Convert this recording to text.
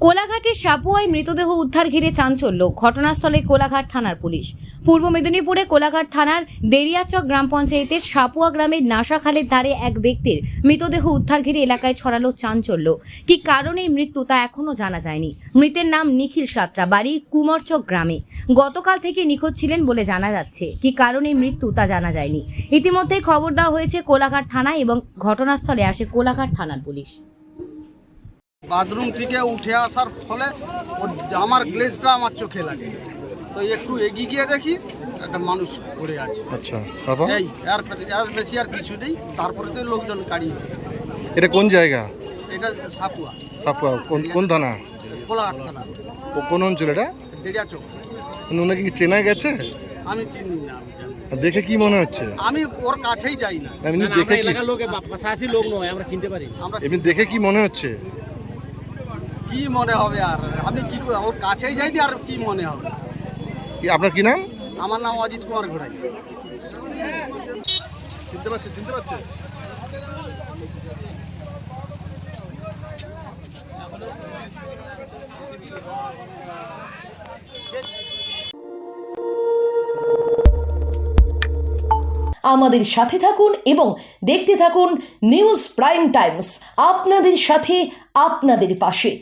কোলাঘাটের সাপুয়ায় মৃতদেহ উদ্ধার ঘিরে চাঞ্চল্য। ঘটনাস্থলে কোলাঘাট থানার পুলিশ। পূর্ব মেদিনীপুরে কোলাঘাট থানার দেরিয়াচক গ্রাম পঞ্চায়েতের সাপুয়া গ্রামের নাশাখালের ধারে এক ব্যক্তির মৃতদেহ উদ্ধার ঘিরে এলাকায় ছড়ালো চাঞ্চল্য। কি কারণে মৃত্যু তা এখনো জানা যায়নি। মৃতের নাম নিখিল সাত্রা, বাড়ি কুমরচক গ্রামে। গতকাল থেকে নিখোঁজ ছিলেন বলে জানা যাচ্ছে। কি কারণে মৃত্যু তা জানা যায়নি। ইতিমধ্যেই খবর দেওয়া হয়েছে কোলাঘাট থানায় এবং ঘটনাস্থলে আসে কোলাঘাট থানার পুলিশ। বাথরুম থেকে উঠে আসার ফলে ওর জামার গ্লেজটা আমার চোখে লাগে, তো একটু এগিয়ে গিয়ে দেখি একটা মানুষ পড়ে আছে। আচ্ছা, তারপর এই আর বেশি আর কিছু নেই। তারপরে তো লোকজন কাড়ি। এটা কোন জায়গা? এটা সাপুয়া, সাপুয়া কোন থানা? কোলাঘাট থানা। কোন অঞ্চল এটা? দেরিয়াচক। ওনাকে কি চেনা গেছে? আমি চিনি না, আমি জানি না। দেখে কি মনে হচ্ছে? আমি ওর কাছেই যাই না। এমনি দেখে কি লোক নয়, আমরা চিনতে পারি। আমরা এমনি দেখে কি মনে হচ্ছে? কি মনে হবে আর, আমি কি করে ওর কাছেই যাইনি, আর কি মনে হবে? আপনার কি নাম? আমার নাম অজিত কুমার ঘোড়াই। চিনতে পারছে। আমাদের সাথে থাকুন এবং দেখতে থাকুন নিউজ প্রাইম টাইমস, আপনাদের সাথে আপনাদের পাশে।